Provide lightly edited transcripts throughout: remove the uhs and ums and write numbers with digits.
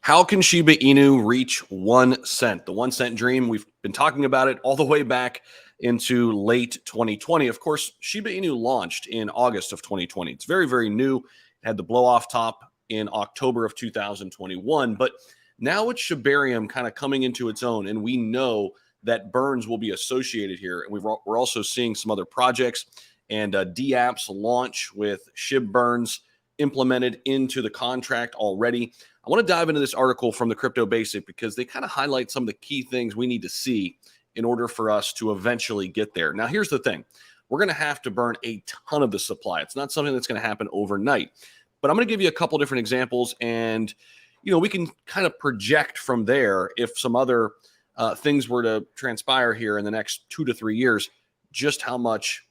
How can Shiba Inu reach 1 cent? The 1 cent dream, we've been talking about it all the way back into late 2020. Of course, Shiba Inu launched in August of 2020. It's very, very new. It had the blow off top in October of 2021. But now with Shibarium kind of coming into its own, and we know that burns will be associated here. And we're also seeing some other projects and DApps launch with SHIB burns implemented into the contract already. I want to dive into this article from the Crypto Basic because they kind of highlight some of the key things we need to see in order for us to eventually get there. Now, here's the thing. We're going to have to burn a ton of the supply. It's not something that's going to happen overnight. But I'm going to give you a couple different examples, and we can kind of project from there if some other things were to transpire here in the next 2 to 3 years, just how much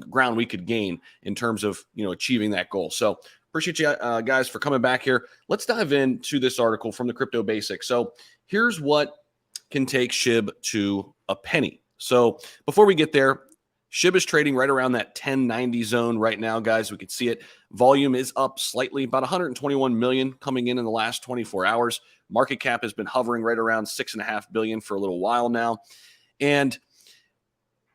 ground we could gain in terms of achieving that goal. So appreciate you guys for coming back here. Let's dive into this article from the Crypto Basic. So here's what can take SHIB to a penny. So before we get there, SHIB is trading right around that 1090 zone right now, guys. We can see it. Volume is up slightly, about 121 million coming in the last 24 hours. Market cap has been hovering right around 6.5 billion for a little while now. And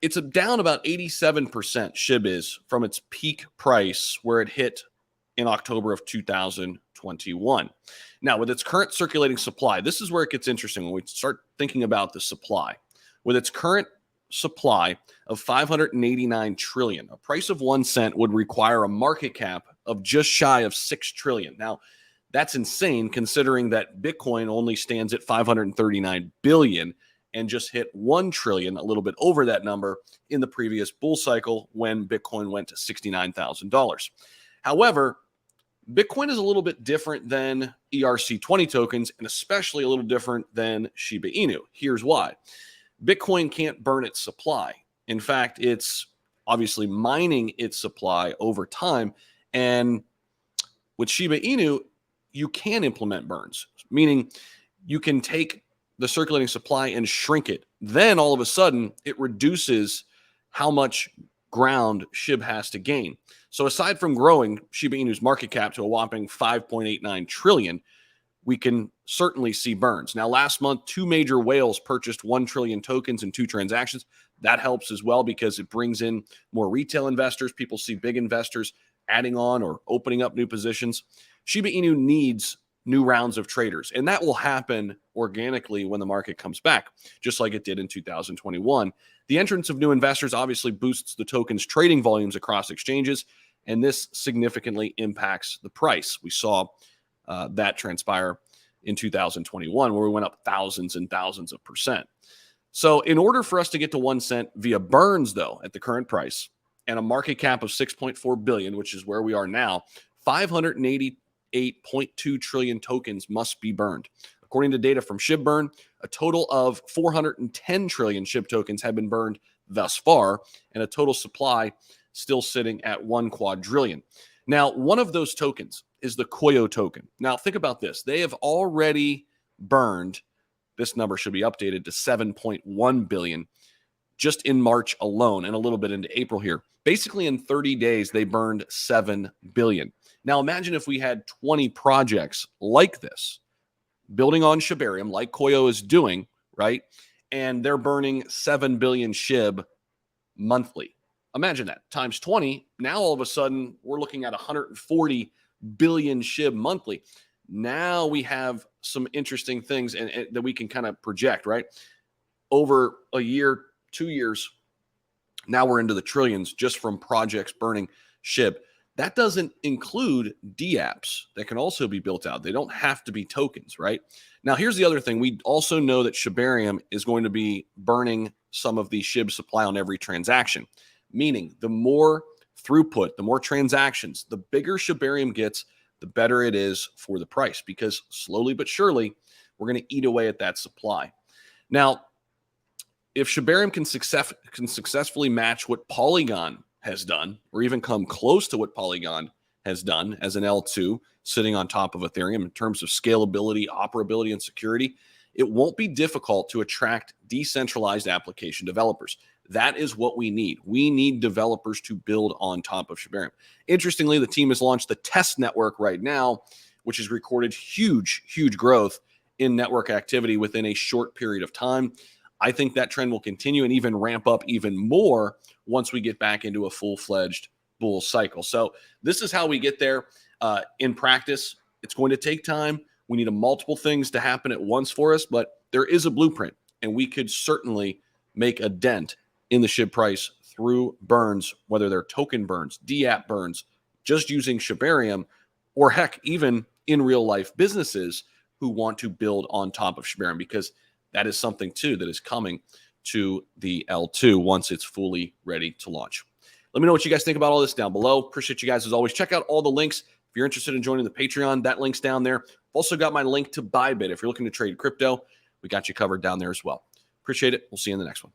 it's down about 87% SHIB is from its peak price where it hit in October of 2021. Now, with its current circulating supply, this is where it gets interesting when we start thinking about the supply. With its current supply of 589 trillion, a price of 1 cent would require a market cap of just shy of 6 trillion. Now, that's insane considering that Bitcoin only stands at 539 billion and just hit 1 trillion, a little bit over that number in the previous bull cycle when Bitcoin went to $69,000. However, Bitcoin is a little bit different than ERC20 tokens, and especially a little different than Shiba Inu. Here's why. Bitcoin can't burn its supply. In fact, it's obviously mining its supply over time. And with Shiba Inu, you can implement burns, meaning you can take the circulating supply and shrink it. Then all of a sudden, it reduces how much ground SHIB has to gain. So aside from growing Shiba Inu's market cap to a whopping 5.89 trillion, we can certainly see burns. Now, last month, 2 major whales purchased 1 trillion tokens in 2 transactions. That helps as well because it brings in more retail investors. People see big investors adding on or opening up new positions. Shiba Inu needs new rounds of traders, and that will happen organically when the market comes back, just like it did in 2021. The entrance of new investors obviously boosts the token's trading volumes across exchanges, and this significantly impacts the price. We saw that transpire in 2021, where we went up thousands and thousands of percent. So in order for us to get to 1 cent via burns, though, at the current price and a market cap of 6.4 billion, which is where we are now, 588.2 trillion tokens must be burned. According to data from ShibBurn, a total of 410 trillion SHIB tokens have been burned thus far, and a total supply still sitting at 1 quadrillion. Now, one of those tokens is the Koyo token. Now, think about this. They have already burned, this number should be updated to 7.1 billion just in March alone and a little bit into April here. Basically, in 30 days, they burned 7 billion. Now, imagine if we had 20 projects like this, building on Shibarium, like Koyo is doing, right? And they're burning 7 billion SHIB monthly. Imagine that times 20. Now, all of a sudden, we're looking at 140 billion SHIB monthly. Now we have some interesting things and that we can kind of project, right? Over a year, 2 years, now we're into the trillions just from projects burning SHIB. That doesn't include DApps that can also be built out. They don't have to be tokens, right? Now, here's the other thing. We also know that Shibarium is going to be burning some of the SHIB supply on every transaction, meaning the more throughput, the more transactions, the bigger Shibarium gets, the better it is for the price, because slowly but surely, we're going to eat away at that supply. Now, if Shibarium can successfully match what Polygon has done, or even come close to what Polygon has done as an L2 sitting on top of Ethereum in terms of scalability, operability, and security, it won't be difficult to attract decentralized application developers. That is what we need. We need developers to build on top of Shibarium. Interestingly, the team has launched the test network right now, which has recorded huge, huge growth in network activity within a short period of time. I think that trend will continue and even ramp up even more once we get back into a full-fledged bull cycle. So this is how we get there. In practice, it's going to take time. We need multiple things to happen at once for us, but there is a blueprint, and we could certainly make a dent in the SHIB price through burns, whether they're token burns, DApp burns, just using Shibarium, or heck, even in real life businesses who want to build on top of Shibarium, because that is something too that is coming to the L2 once it's fully ready to launch. Let me know what you guys think about all this down below. Appreciate you guys as always. Check out all the links. If you're interested in joining the Patreon, that link's down there. I've also got my link to Bybit. If you're looking to trade crypto, we got you covered down there as well. Appreciate it. We'll see you in the next one.